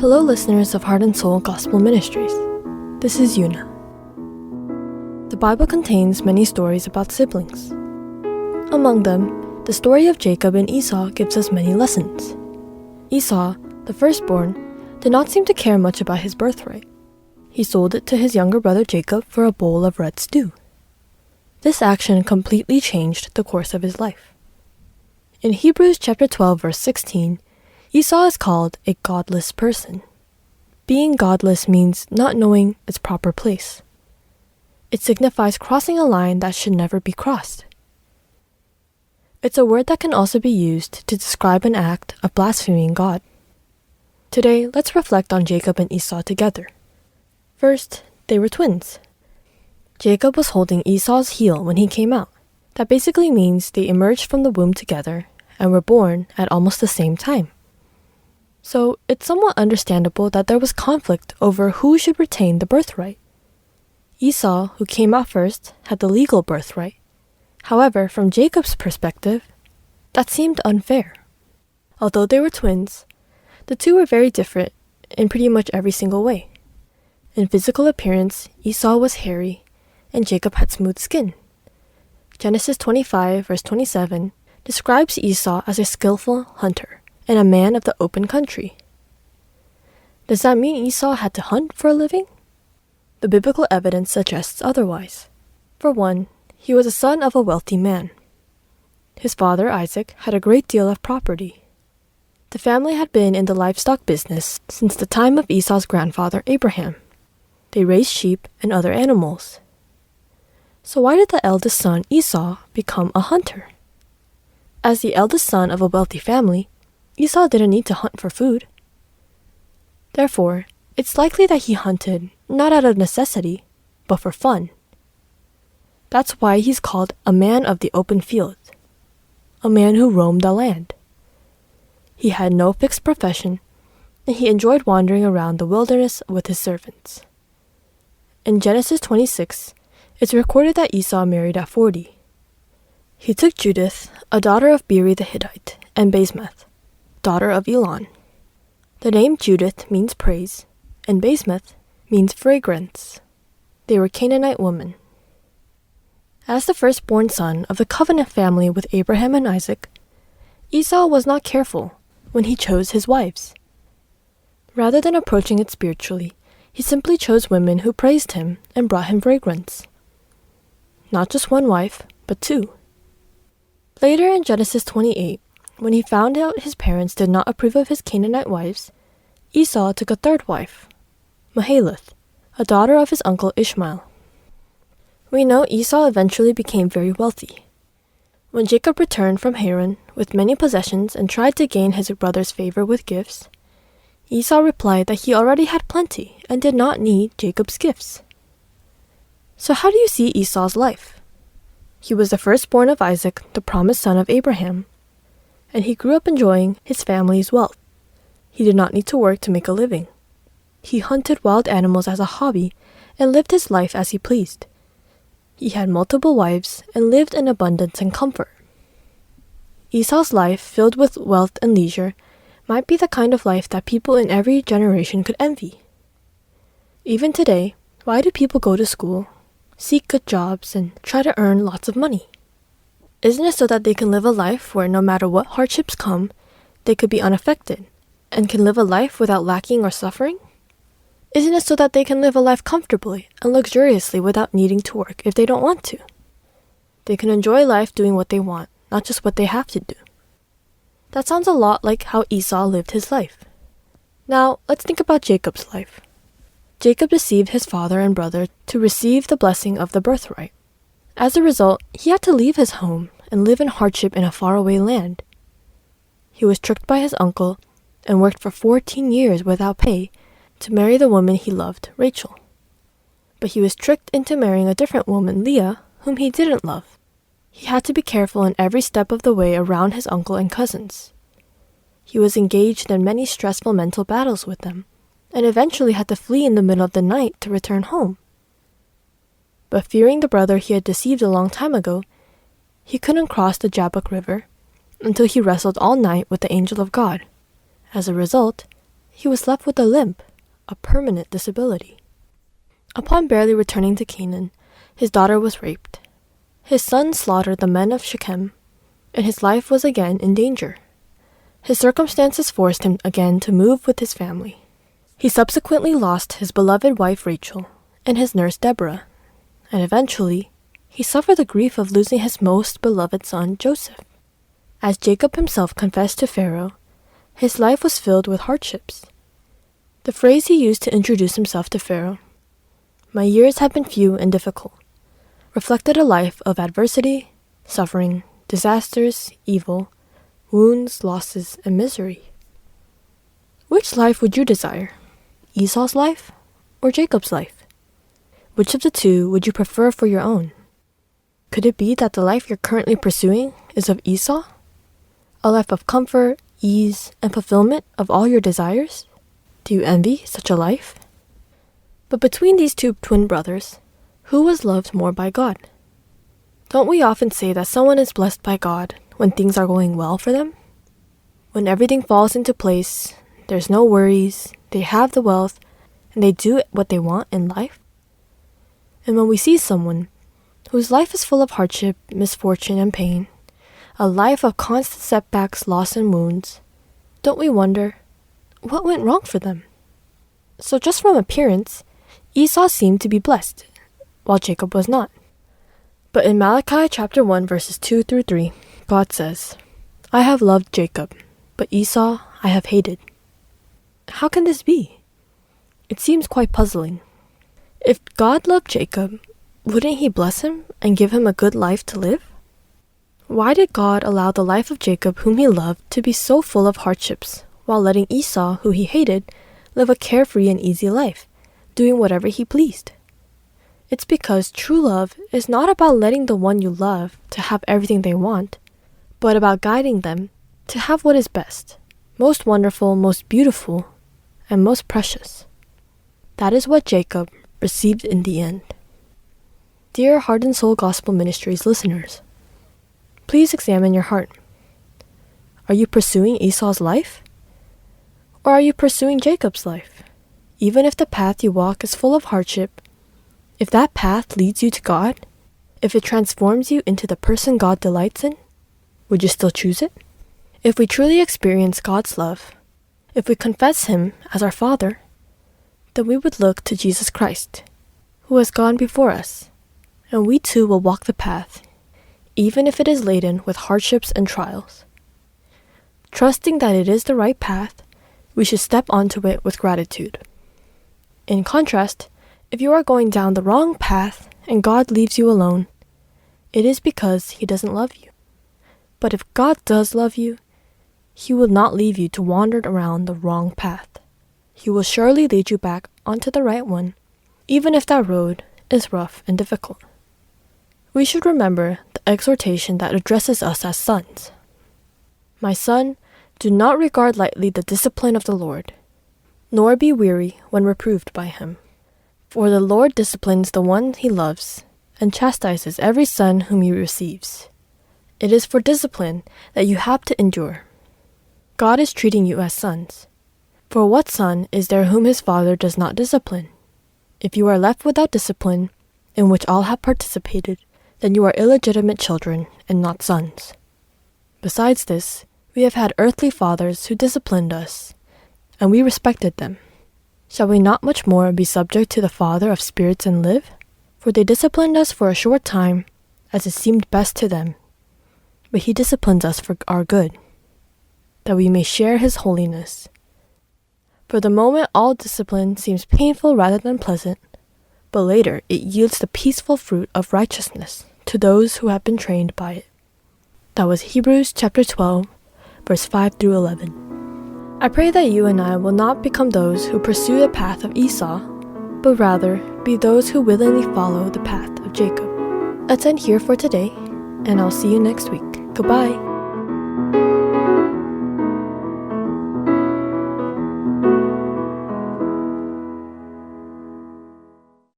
Hello listeners of Heart and Soul Gospel Ministries. This is Yuna. The Bible contains many stories about siblings. Among them, the story of Jacob and Esau gives us many lessons. Esau, the firstborn, did not seem to care much about his birthright. He sold it to his younger brother Jacob for a bowl of red stew. This action completely changed the course of his life. In Hebrews chapter 12 verse 16, Esau is called a godless person. Being godless means not knowing its proper place. It signifies crossing a line that should never be crossed. It's a word that can also be used to describe an act of blaspheming God. Today, let's reflect on Jacob and Esau together. First, they were twins. Jacob was holding Esau's heel when he came out. That basically means they emerged from the womb together and were born at almost the same time. So it's somewhat understandable that there was conflict over who should retain the birthright. Esau, who came out first, had the legal birthright. However, from Jacob's perspective, that seemed unfair. Although they were twins, the two were very different in pretty much every single way. In physical appearance, Esau was hairy, and Jacob had smooth skin. Genesis 25 verse 27 describes Esau as a skillful hunter and a man of the open country. Does that mean Esau had to hunt for a living? The biblical evidence suggests otherwise. For one, he was a son of a wealthy man. His father, Isaac, had a great deal of property. The family had been in the livestock business since the time of Esau's grandfather, Abraham. They raised sheep and other animals. So why did the eldest son, Esau, become a hunter? As the eldest son of a wealthy family, Esau didn't need to hunt for food. Therefore, it's likely that he hunted not out of necessity, but for fun. That's why he's called a man of the open field, a man who roamed the land. He had no fixed profession, and he enjoyed wandering around the wilderness with his servants. In Genesis 26, it's recorded that Esau married at 40. He took Judith, a daughter of Beeri the Hittite, and Basemath, daughter of Elon. The name Judith means praise, and Basemath means fragrance. They were Canaanite women. As the firstborn son of the covenant family with Abraham and Isaac, Esau was not careful when he chose his wives. Rather than approaching it spiritually, he simply chose women who praised him and brought him fragrance. Not just one wife, but two. Later in Genesis 28, when he found out his parents did not approve of his Canaanite wives, Esau took a third wife, Mahalath, a daughter of his uncle Ishmael. We know Esau eventually became very wealthy. When Jacob returned from Haran with many possessions and tried to gain his brother's favor with gifts, Esau replied that he already had plenty and did not need Jacob's gifts. So how do you see Esau's life? He was the firstborn of Isaac, the promised son of Abraham, and he grew up enjoying his family's wealth. He did not need to work to make a living. He hunted wild animals as a hobby and lived his life as he pleased. He had multiple wives and lived in abundance and comfort. Esau's life, filled with wealth and leisure, might be the kind of life that people in every generation could envy. Even today, why do people go to school, seek good jobs, and try to earn lots of money? Isn't it so that they can live a life where no matter what hardships come, they could be unaffected and can live a life without lacking or suffering? Isn't it so that they can live a life comfortably and luxuriously without needing to work if they don't want to? They can enjoy life doing what they want, not just what they have to do. That sounds a lot like how Esau lived his life. Now, let's think about Jacob's life. Jacob deceived his father and brother to receive the blessing of the birthright. As a result, he had to leave his home and live in hardship in a faraway land. He was tricked by his uncle and worked for 14 years without pay to marry the woman he loved, Rachel. But he was tricked into marrying a different woman, Leah, whom he didn't love. He had to be careful in every step of the way around his uncle and cousins. He was engaged in many stressful mental battles with them, and eventually had to flee in the middle of the night to return home. But fearing the brother he had deceived a long time ago, he couldn't cross the Jabbok River until he wrestled all night with the angel of God. As a result, he was left with a limp, a permanent disability. Upon barely returning to Canaan, his daughter was raped. His son slaughtered the men of Shechem, and his life was again in danger. His circumstances forced him again to move with his family. He subsequently lost his beloved wife Rachel and his nurse Deborah, and eventually, he suffered the grief of losing his most beloved son Joseph. As Jacob himself confessed to Pharaoh, his life was filled with hardships. The phrase he used to introduce himself to Pharaoh, "My years have been few and difficult," reflected a life of adversity, suffering, disasters, evil, wounds, losses, and misery. Which life would you desire? Esau's life or Jacob's life? Which of the two would you prefer for your own? Could it be that the life you're currently pursuing is of Esau? A life of comfort, ease, and fulfillment of all your desires? Do you envy such a life? But between these two twin brothers, who was loved more by God? Don't we often say that someone is blessed by God when things are going well for them? When everything falls into place, there's no worries, they have the wealth, and they do what they want in life? And when we see someone whose life is full of hardship, misfortune, and pain, a life of constant setbacks, loss, and wounds, don't we wonder, what went wrong for them? So just from appearance, Esau seemed to be blessed, while Jacob was not. But in Malachi chapter 1 verses 2 through 3, God says, "I have loved Jacob, but Esau I have hated." How can this be? It seems quite puzzling. If God loved Jacob, wouldn't he bless him and give him a good life to live? Why did God allow the life of Jacob, whom he loved, to be so full of hardships, while letting Esau, who he hated, live a carefree and easy life, doing whatever he pleased? It's because true love is not about letting the one you love to have everything they want, but about guiding them to have what is best, most wonderful, most beautiful, and most precious. That is what Jacob received in the end. Dear Heart and Soul Gospel Ministries listeners, please examine your heart. Are you pursuing Esau's life? Or are you pursuing Jacob's life? Even if the path you walk is full of hardship, if that path leads you to God, if it transforms you into the person God delights in, would you still choose it? If we truly experience God's love, if we confess Him as our Father, then we would look to Jesus Christ, who has gone before us, and we too will walk the path, even if it is laden with hardships and trials. Trusting that it is the right path, we should step onto it with gratitude. In contrast, if you are going down the wrong path and God leaves you alone, it is because He doesn't love you. But if God does love you, He will not leave you to wander around the wrong path. He will surely lead you back onto the right one, even if that road is rough and difficult. We should remember the exhortation that addresses us as sons. "My son, do not regard lightly the discipline of the Lord, nor be weary when reproved by Him. For the Lord disciplines the one He loves, and chastises every son whom He receives. It is for discipline that you have to endure." God is treating you as sons. For what son is there whom his father does not discipline? If you are left without discipline, in which all have participated, then you are illegitimate children and not sons. Besides this, we have had earthly fathers who disciplined us, and we respected them. Shall we not much more be subject to the Father of spirits and live? For they disciplined us for a short time, as it seemed best to them. But He disciplines us for our good, that we may share His holiness. For the moment all discipline seems painful rather than pleasant, but later it yields the peaceful fruit of righteousness to those who have been trained by it. That was Hebrews chapter 12, verse 5 through 11. I pray that you and I will not become those who pursue the path of Esau, but rather be those who willingly follow the path of Jacob. That's end here for today, and I'll see you next week. Goodbye.